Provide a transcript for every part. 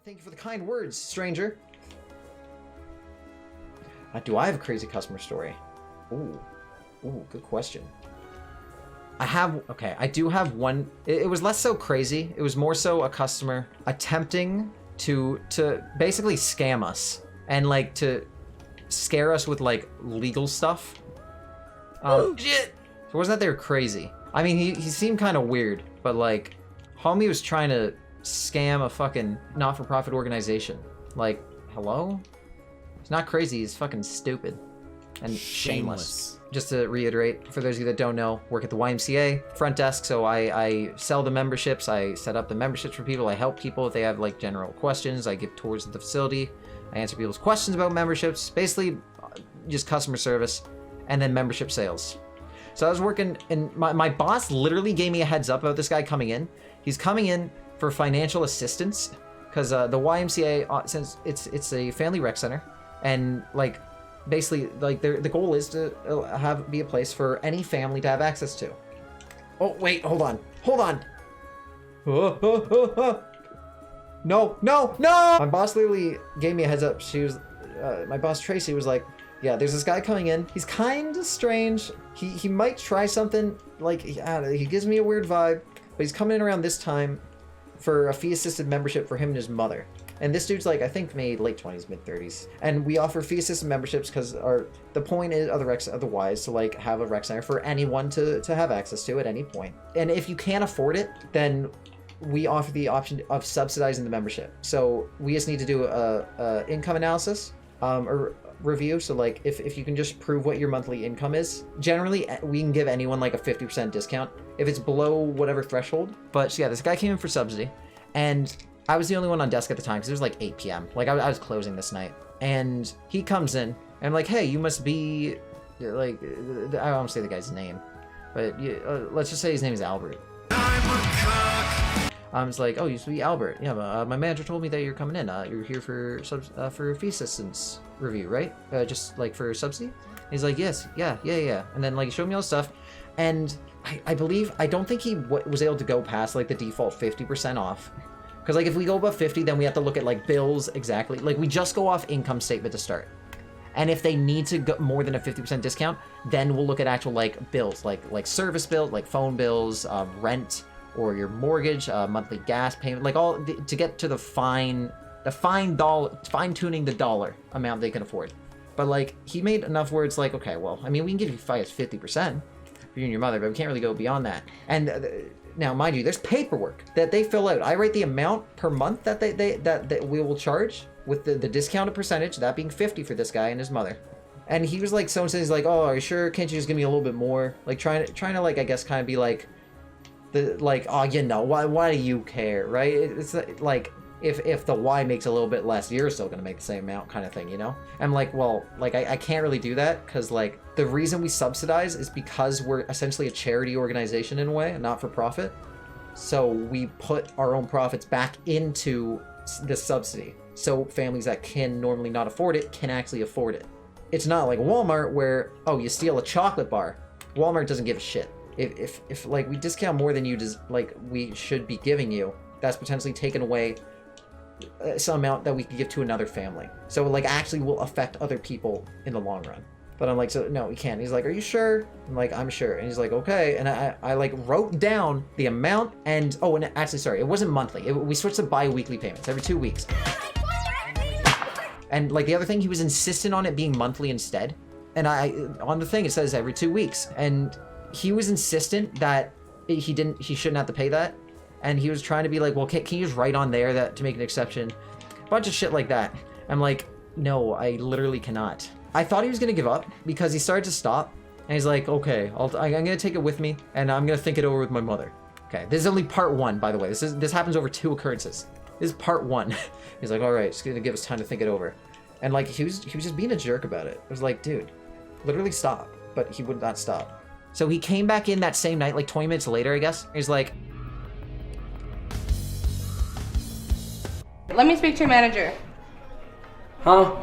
Thank you for the kind words, stranger. Do I have a crazy customer story? Ooh, good question. I do have one. It was less so crazy. It was more so a customer attempting to basically scam us and like to scare us with like legal stuff. Shit. So it wasn't that they were crazy. I mean, he seemed kind of weird, but like, homie was trying to scam a fucking not-for-profit organization. Like, hello? He's not crazy, he's fucking stupid. And shameless. Just to reiterate, for those of you that don't know, work at the YMCA, front desk, so I sell the memberships, I set up the memberships for people, I help people if they have like general questions, I give tours of the facility, I answer people's questions about memberships, basically just customer service, and then membership sales. So I was working, and my boss literally gave me a heads up about this guy coming in. He's coming in for financial assistance, because the YMCA, since it's a family rec center, and like basically like the goal is to be a place for any family to have access to. Oh wait, hold on. No. My boss literally gave me a heads up. She was my boss Tracy was like, yeah, there's this guy coming in. He's kind of strange. He might try something. Like he gives me a weird vibe, but he's coming in around this time for a fee-assisted membership for him and his mother. And this dude's like, I think maybe late 20s, mid 30s. And we offer fee-assisted memberships because the point is of the Y is to like have a rec center for anyone to have access to at any point. And if you can't afford it, then we offer the option of subsidizing the membership. So we just need to do a income analysis or review. So like if you can just prove what your monthly income is, generally we can give anyone like a 50% discount if it's below whatever threshold. But yeah, this guy came in for subsidy, and I was the only one on desk at the time because it was like 8 p.m. Like I was closing this night, and he comes in and I'm like, hey, you must be like, I don't want to say the guy's name, but let's just say his name is Albert. I was like, oh, you used to be Albert. Yeah, my manager told me that you're coming in. You're here for fee assistance review, right? Just like for subsidy? He's like, yes, yeah. And then like he showed me all this stuff, and I don't think he was able to go past like the default 50% off. Because like if we go above 50, then we have to look at like bills exactly. Like we just go off income statement to start. And if they need to go more than a 50% discount, then we'll look at actual like bills, like service bills, like phone bills, rent, or your mortgage, monthly gas payment, like all to get to the fine tuning the dollar amount they can afford. But like he made enough where it's like, okay, well, I mean, we can give you 50% for you and your mother, but we can't really go beyond that. And now, mind you, there's paperwork that they fill out. I write the amount per month that that we will charge with the discounted percentage, that being 50 for this guy and his mother. And he was like, so he's like, oh, are you sure? Can't you just give me a little bit more? Like trying to like, I guess, kind of be like, oh, you know, why do you care, right? It's like if the Y makes a little bit less, you're still gonna make the same amount, kind of thing, you know? I'm like, well, like I can't really do that because like the reason we subsidize is because we're essentially a charity organization in a way, not for profit. So we put our own profits back into the subsidy, so families that can normally not afford it can actually afford it. It's not like Walmart where, oh, you steal a chocolate bar. Walmart doesn't give a shit. If like we discount more than we should be giving you, that's potentially taken away some amount that we could give to another family. So like actually will affect other people in the long run. But I'm like, so no, we can't. He's like, are you sure? I'm like, I'm sure. And he's like, okay. And I like wrote down the amount and, oh, and actually, sorry, it wasn't monthly. We switched to bi-weekly payments every 2 weeks. And like the other thing, he was insistent on it being monthly instead. And on the thing, it says every 2 weeks. And he was insistent that he shouldn't have to pay that. And he was trying to be like, well, can you just write on there that to make an exception? A bunch of shit like that. I'm like, no, I literally cannot. I thought he was going to give up because he started to stop. And he's like, okay, I'm going to take it with me and I'm going to think it over with my mother. Okay, this is only part one, by the way. This happens over 2 occurrences. This is part 1. He's like, all right, it's going to give us time to think it over. And like, he was just being a jerk about it. I was like, dude, literally stop. But he would not stop. So he came back in that same night, like 20 minutes later, I guess. He's like, let me speak to your manager. Huh?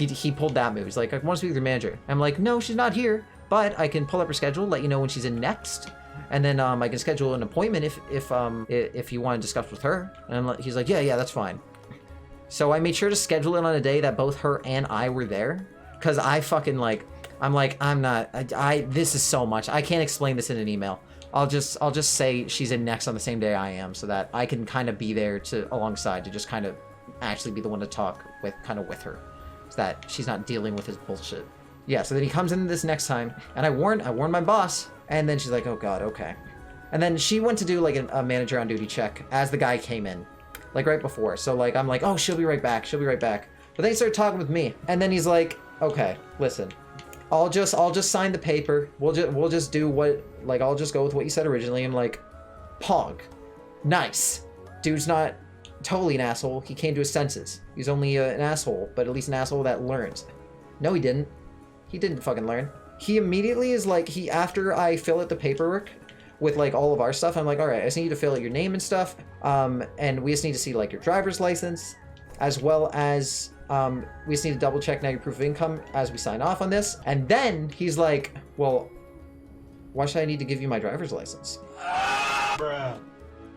He pulled that move. He's like, I want to speak with your manager. I'm like, no, she's not here, but I can pull up her schedule, let you know when she's in next. And then I can schedule an appointment if you want to discuss with her. And he's like, yeah, that's fine. So I made sure to schedule it on a day that both her and I were there. Cause I fucking like, this is so much. I can't explain this in an email. I'll just say she's in next on the same day I am, so that I can kind of be there alongside to just kind of actually be the one to talk with her. So that she's not dealing with his bullshit. Yeah, so then he comes in this next time, and I warned my boss, and then she's like, oh god, okay. And then she went to do like a manager on duty check as the guy came in, like right before. So like, I'm like, oh, she'll be right back. But then he started talking with me, and then he's like, okay, listen, I'll just sign the paper. We'll just do what, like, I'll just go with what you said originally. I'm like, Pog, nice. Dude's not totally an asshole. He came to his senses. He's only an asshole, but at least an asshole that learns. No, he didn't. He didn't fucking learn. He immediately is like, after I fill out the paperwork with like all of our stuff, I'm like, all right, I just need you to fill out your name and stuff. And we just need to see like your driver's license, as well as we just need to double check now your proof of income as we sign off on this. And then he's like, well, why should I need to give you my driver's license? Bruh.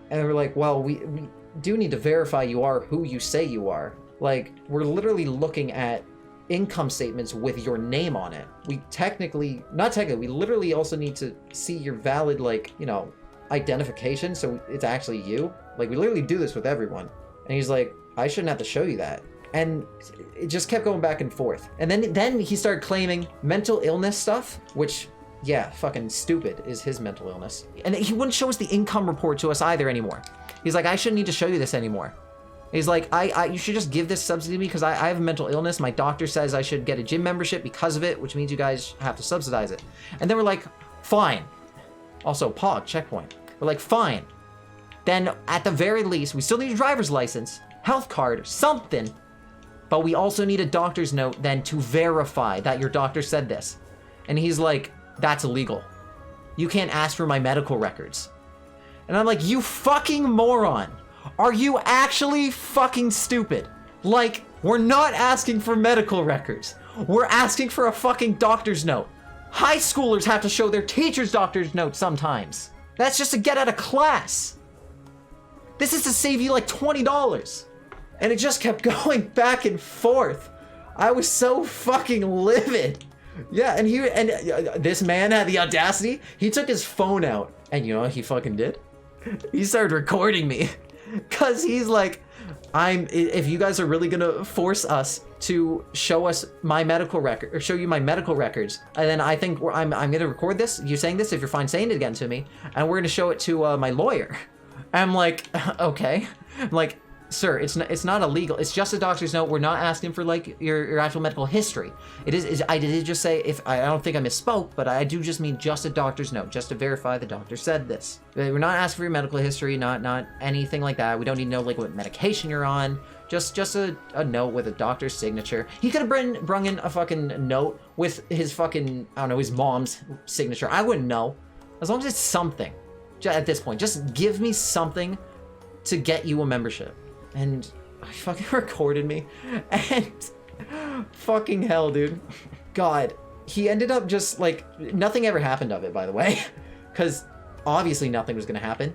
And we're like, well, we do need to verify you are who you say you are. Like, we're literally looking at income statements with your name on it. We literally also need to see your valid, like, you know, identification, so it's actually you. Like, we literally do this with everyone. And he's like, I shouldn't have to show you that. And it just kept going back and forth. And then he started claiming mental illness stuff, which, yeah, fucking stupid is his mental illness. And he wouldn't show us the income report to us either anymore. He's like, I shouldn't need to show you this anymore. He's like, you should just give this subsidy to me because I have a mental illness. My doctor says I should get a gym membership because of it, which means you guys have to subsidize it. And then we're like, fine. Also, Pog, checkpoint. We're like, fine. Then at the very least, we still need a driver's license, health card, something. But we also need a doctor's note then to verify that your doctor said this. And he's like, that's illegal. You can't ask for my medical records. And I'm like, you fucking moron. Are you actually fucking stupid? Like, we're not asking for medical records. We're asking for a fucking doctor's note. High schoolers have to show their teacher's doctor's note sometimes. That's just to get out of class. This is to save you like $20. And it just kept going back and forth. I was so fucking livid. Yeah, and this man had the audacity. He took his phone out, and you know what he fucking did? He started recording me. Cause he's like, if you guys are really gonna force us to show us my medical record, or show you my medical records, and then I think I'm gonna record this, you saying this, if you're fine saying it again to me, and we're gonna show it to my lawyer. I'm like, okay. I'm like, sir, it's not illegal. It's just a doctor's note. We're not asking for like your actual medical history. I did just say, if I don't think I misspoke, but I do just mean just a doctor's note, just to verify the doctor said this. We're not asking for your medical history, not anything like that. We don't need to know like what medication you're on. Just a note with a doctor's signature. He could have brung in a fucking note with his fucking, I don't know, his mom's signature. I wouldn't know. As long as it's something. At this point, just give me something to get you a membership. And he fucking recorded me, and fucking hell, dude. God, he ended up just like, nothing ever happened of it, by the way, because obviously nothing was gonna happen.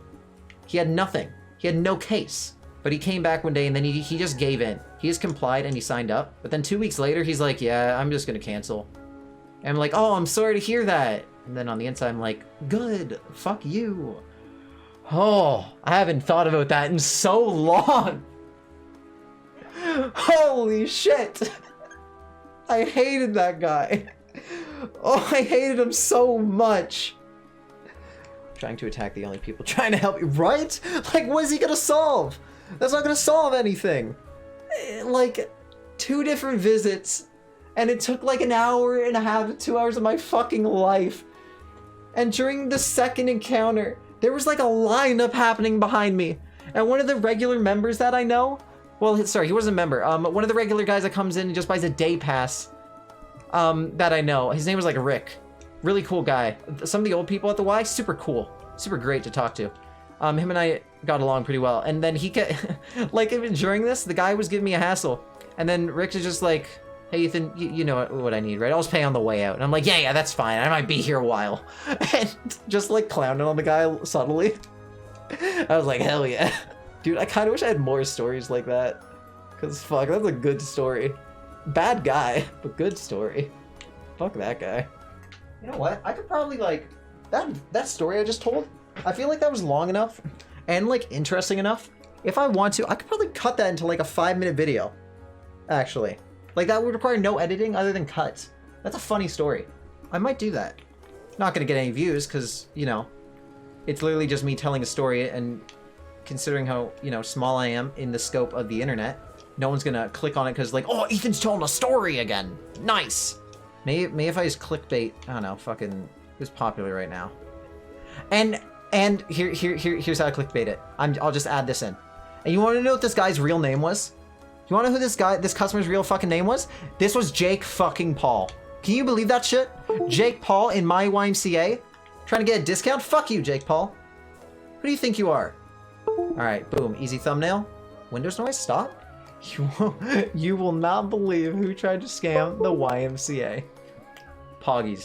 He had nothing. He had no case. But he came back one day and then he just gave in. He just complied and he signed up. But then 2 weeks later, he's like, yeah, I'm just gonna cancel. And I'm like, oh, I'm sorry to hear that. And then on the inside, I'm like, good, fuck you. Oh, I haven't thought about that in so long. Holy shit. I hated that guy. Oh, I hated him so much. Trying to attack the only people trying to help you, right? Like, what is he gonna solve? That's not gonna solve anything. Like, 2 different visits, and it took like an hour and a half, 2 hours of my fucking life. And during the second encounter, there was like a lineup happening behind me. And one of the regular members that I know, well, sorry, he wasn't a member. One of the regular guys that comes in and just buys a day pass, that I know. His name was like Rick. Really cool guy. Some of the old people at the Y, super cool. Super great to talk to. Him and I got along pretty well. And then he like, even during this, the guy was giving me a hassle. And then Rick is just like, hey Ethan, you know what I need, right? I'll just pay on the way out. And I'm like, yeah, that's fine. I might be here a while. And just like clowning on the guy subtly. I was like, hell yeah. Dude, I kind of wish I had more stories like that. Because fuck, that's a good story. Bad guy, but good story. Fuck that guy. You know what? I could probably like, that story I just told, I feel like that was long enough and like interesting enough. If I want to, I could probably cut that into like a 5-minute video. Actually. Like, that would require no editing other than cuts. That's a funny story. I might do that. Not gonna get any views, because, you know, it's literally just me telling a story, and considering how, you know, small I am in the scope of the internet, no one's gonna click on it because, like, oh, Ethan's telling a story again. Nice! Maybe if I use clickbait, I don't know, fucking, who's popular right now? And here's how I clickbait it. I'll just add this in. And you want to know what this guy's real name was? You want to know who this customer's real fucking name was? This was Jake fucking Paul. Can you believe that shit? Jake Paul in my YMCA? Trying to get a discount? Fuck you, Jake Paul. Who do you think you are? Alright, boom. Easy thumbnail. Windows noise, stop. You will not believe who tried to scam the YMCA. Poggies.